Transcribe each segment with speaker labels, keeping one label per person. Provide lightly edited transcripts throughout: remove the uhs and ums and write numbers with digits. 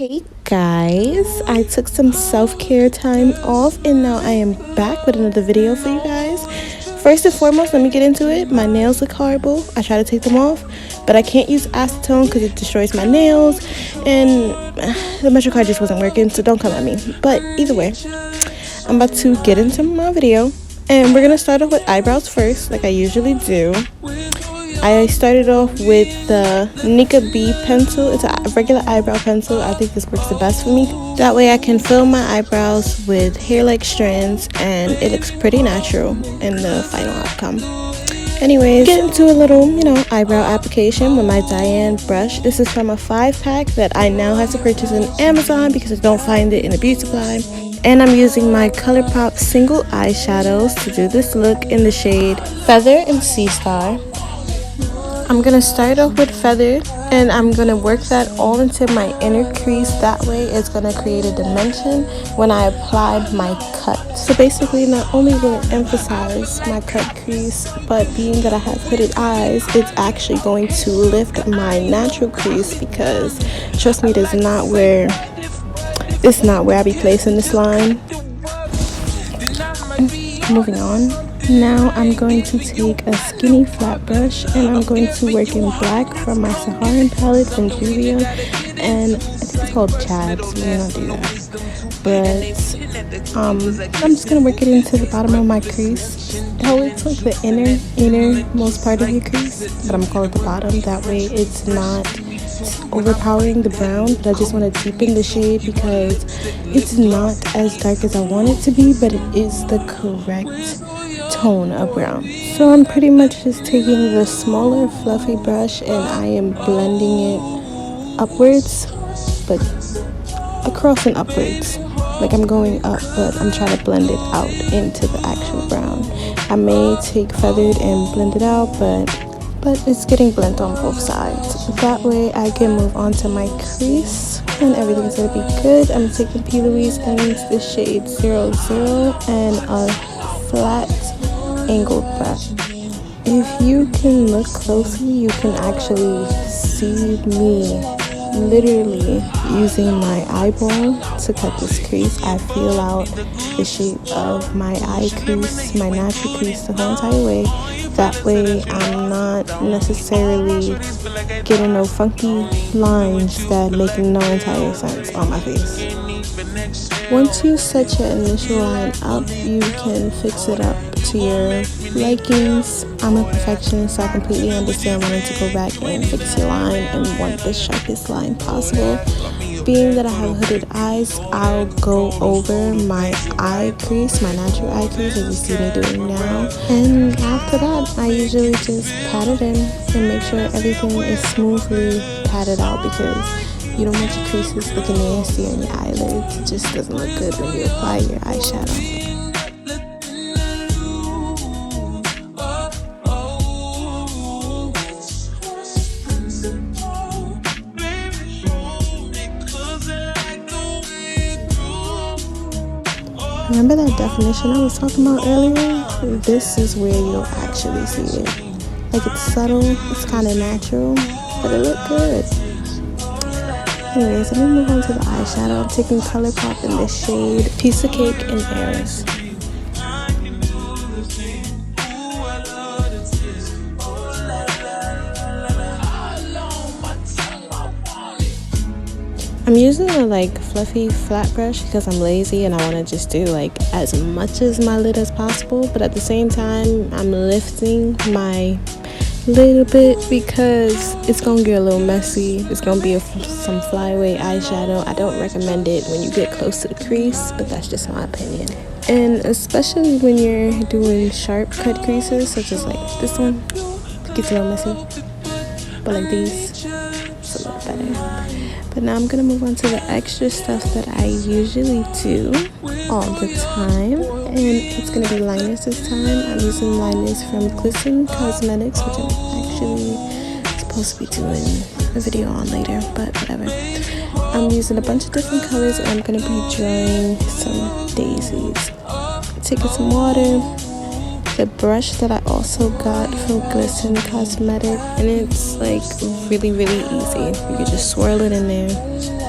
Speaker 1: Hey guys, I took some self-care time off and now I am back with another video for you guys. First and foremost, let me get into it. My nails look horrible. I try to take them off, but I can't use acetone because it destroys my nails and the metro card just wasn't working, so don't come at me. But either way, I'm about to get into my video and we're gonna start off with eyebrows first, like I usually do. I started off with the Nika B pencil. It's a regular eyebrow pencil. I think this works the best for me. That way I can fill my eyebrows with hair-like strands and it looks pretty natural in the final outcome. Anyways, get into a little, eyebrow application with my Diane brush. This is from a 5-pack that I now have to purchase on Amazon because I don't find it in a beauty supply. And I'm using my ColourPop single eyeshadows to do this look in the shade Feather and Sea Star. I'm going to start off with Feathered and I'm going to work that all into my inner crease. That way it's going to create a dimension when I apply my cut. So basically not only will it emphasize my cut crease, but being that I have hooded eyes, it's actually going to lift my natural crease because trust me, this is not where I be placing this line. Moving on. Now I'm going to take a skinny flat brush and I'm going to work in black from my Saharan palette from Julia, and I think it's called Chad, so we don't do that. But I'm just gonna work it into the bottom of my crease. It's like the innermost part of your crease, but I'm gonna call it the bottom. That way it's not overpowering the brown, but I just want to deepen the shade because it's not as dark as I want it to be, but it is the correct tone of brown. So I'm pretty much just taking the smaller fluffy brush and I am blending it upwards, but across and upwards. Like I'm going up, but I'm trying to blend it out into the actual brown. I may take Feathered and blend it out, but it's getting blended on both sides. That way I can move on to my crease and everything's gonna be good. I'm taking P. Louise and the shade 00 and a flat angled brush. If you can look closely, you can actually see me literally using my eyeball to cut this crease. I feel out the shape of my eye crease, my natural crease the whole entire way. That way I'm not necessarily getting no funky lines that make no entire sense on my face. Once you set your initial line up, you can fix it up to your likings. I'm a perfectionist, so I completely understand wanting to go back and fix your line and want the sharpest line possible. Being that I have hooded eyes, I'll go over my eye crease, my natural eye crease, as you see me doing now. And after that, I usually just pat it in and make sure everything is smoothly patted out because you don't want your creases looking nasty on your eyelids. It just doesn't look good when you apply your eyeshadow. Remember that definition I was talking about earlier? This is where you'll actually see it. Like it's subtle, it's kind of natural, but it looked good. Anyways, let me move on to the eyeshadow. I'm taking ColourPop in this shade Piece of Cake and Heiress. I'm using a fluffy flat brush because I'm lazy and I want to just do as much as my lid as possible, but at the same time I'm lifting my lid a bit because it's gonna get a little messy. It's gonna be some flyaway eyeshadow. I don't recommend it when you get close to the crease, but that's just my opinion. And especially when you're doing sharp cut creases such as this one, it gets a little messy, but like these, it's a little better. But now I'm going to move on to the extra stuff that I usually do all the time. And it's going to be liners this time. I'm using liners from Glisten Cosmetics, which I'm actually supposed to be doing a video on later, but whatever. I'm using a bunch of different colors and I'm going to be drawing some daisies. Taking some water, the brush that I also got from Glisten Cosmetics, and it's really really easy. You can just swirl it in there,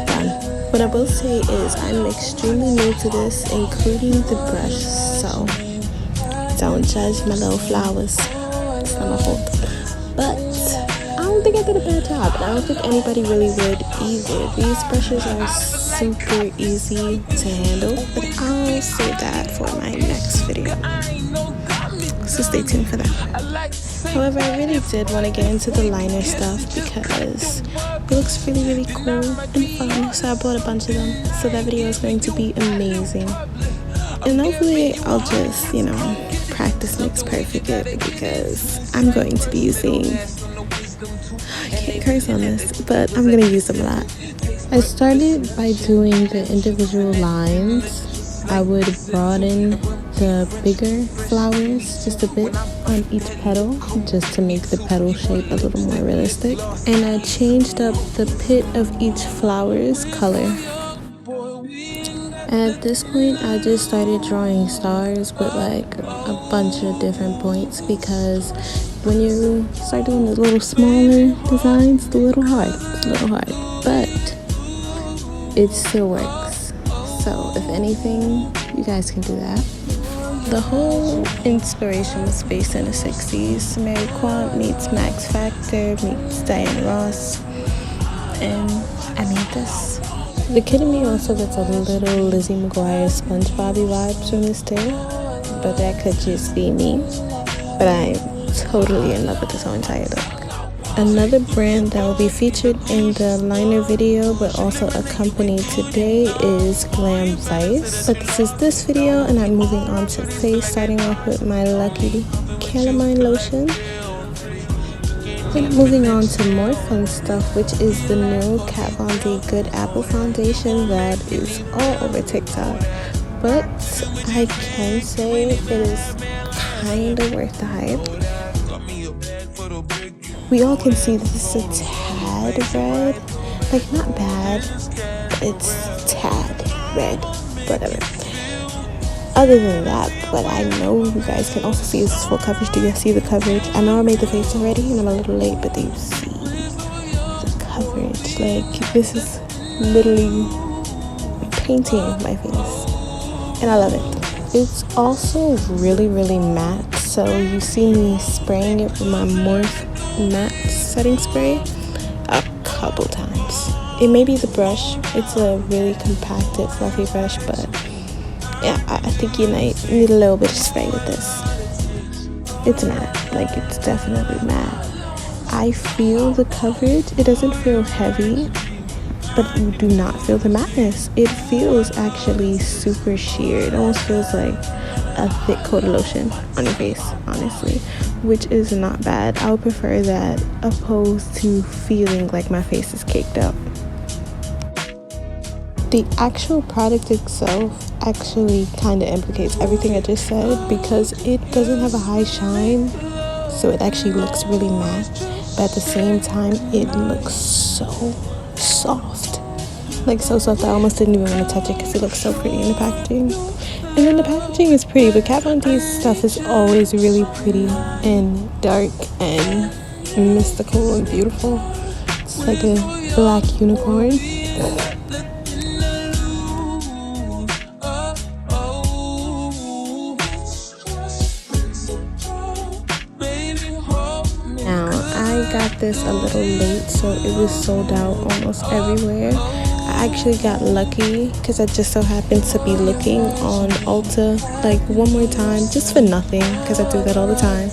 Speaker 1: done. What I will say is I'm extremely new to this, including the brush, so don't judge my little flowers. It's not my fault. But I don't think I did a bad job, and I don't think anybody really would either. These brushes are super easy to handle, but I'll save that for my next video, so stay tuned for that. However, I really did want to get into the liner stuff because it looks really, really cool and fun, so I bought a bunch of them. So that video is going to be amazing, and hopefully I'll just, you know, practice makes perfect it, because I'm going to be using, I can't curse on this, but I'm gonna use them a lot. I started by doing the individual lines. I would broaden the bigger flowers just a bit on each petal, just to make the petal shape a little more realistic. And I changed up the pit of each flower's color. And at this point, I just started drawing stars with like a bunch of different points, because when you start doing the little smaller designs, it's a little hard, but it still works. So if anything, you guys can do that. The whole inspiration was based in the 60s. Mary Quant meets Max Factor meets Diana Ross, and I made this. The kid in me also gets a little Lizzie McGuire SpongeBob vibes from this too, but that could just be me. But I'm totally in love with this whole entire look. Another brand that will be featured in the liner video but also accompanied today is Glam Vice. But this is this video, and I'm moving on to face, starting off with my Lucky Calamine lotion. Then moving on to more fun stuff, which is the new KatVonD Good Apple foundation that is all over TikTok. But I can say it is kind of worth the hype. We all can see this is a tad red. Like, not bad, but it's tad red, whatever. Other than that, but I know you guys can also see this is full coverage. Do you see the coverage? I know I made the face already and I'm a little late, but do you see the coverage? Like, this is literally painting my face, and I love it. It's also really, really matte, so you see me spraying it with my Morph matte setting spray a couple times. It may be the brush. It's a really compacted, fluffy brush, but yeah, I think you might need a little bit of spray with this. It's matte, like, it's definitely matte. I feel the coverage. It doesn't feel heavy, but you do not feel the matteness. It feels actually super sheer. It almost feels like a thick coat of lotion on your face, honestly, which is not bad. I would prefer that opposed to feeling like my face is caked up. The actual product itself actually kind of implicates everything I just said, because it doesn't have a high shine, so it actually looks really matte, but at the same time it looks so soft, like so soft I almost didn't even want to touch it because it looks so pretty in the packaging. And then the packaging is pretty, but KatVonD's stuff is always really pretty and dark and mystical and beautiful. It's like a black unicorn. Got this a little late, so it was sold out almost everywhere. I actually got lucky because I just so happened to be looking on Ulta like one more time just for nothing, because I do that all the time,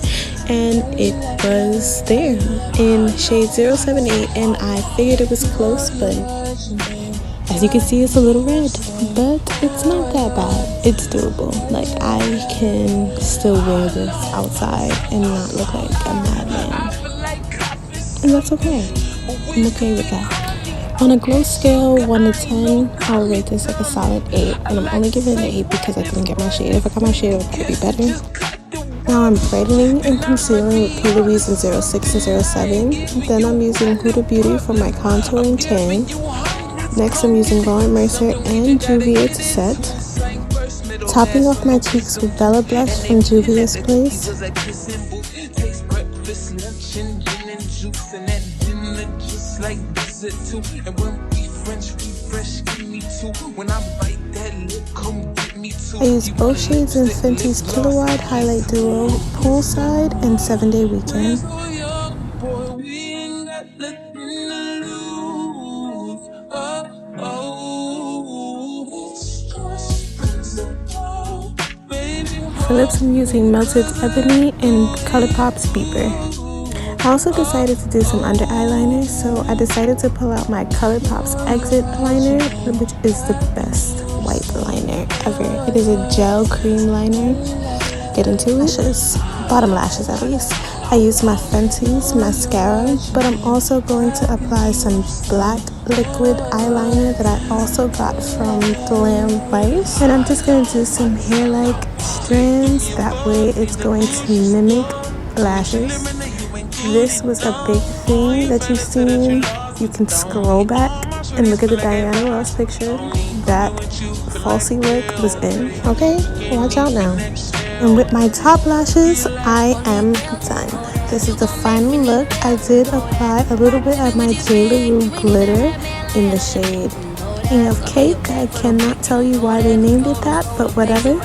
Speaker 1: and it was there in shade 078, and I figured it was close, but as you can see it's a little red, but it's not that bad. It's doable. Like, I can still wear this outside and not look like a madman. And that's okay. I'm okay with that. On a glow scale 1 to 10, I would rate this like a solid 8. And I'm only giving it an 8 because I didn't get my shade. If I got my shade, it would be better. Now I'm brightening and concealing with P. Louise in 06 and 07. Then I'm using Huda Beauty for my contouring tan. Next I'm using Lauren Mercier and Juvia's to set. Topping off my cheeks with Bella Blush from Juvia's Place.
Speaker 2: juice and that dinner just like dessert too. And when we French, we fresh, give me two. When I bite that lip, come get me too.
Speaker 1: I use both shades in Fenty's Killawatt Highlight Duo, Poolside, and 7-Day Weekend. For lips, I'm using Melted Ebony and ColourPop's Beeper. I also decided to do some under eyeliner, so I decided to pull out my ColourPop's Exit liner, which is the best white liner ever. It is a gel cream liner. Get into lashes, bottom lashes at least. I use my Fenty's mascara, but I'm also going to apply some black liquid eyeliner that I also got from Glam Vice. And I'm just going to do some hair-like strands, that way it's going to mimic lashes. This was a big thing that you've seen. You can scroll back and look at the Diana Ross picture. That falsy look was in. Okay, watch out now. And with my top lashes, I am done. This is the final look. I did apply a little bit of my gelato glitter in the shade King of Cake. I cannot tell you why they named it that, but whatever.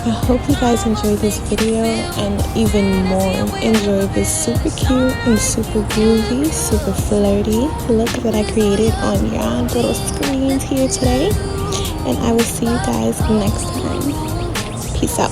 Speaker 1: I hope you guys enjoyed this video, and even more enjoy this super cute and super groovy, super flirty look that I created on your little screens here today. And I will see you guys next time. Peace out.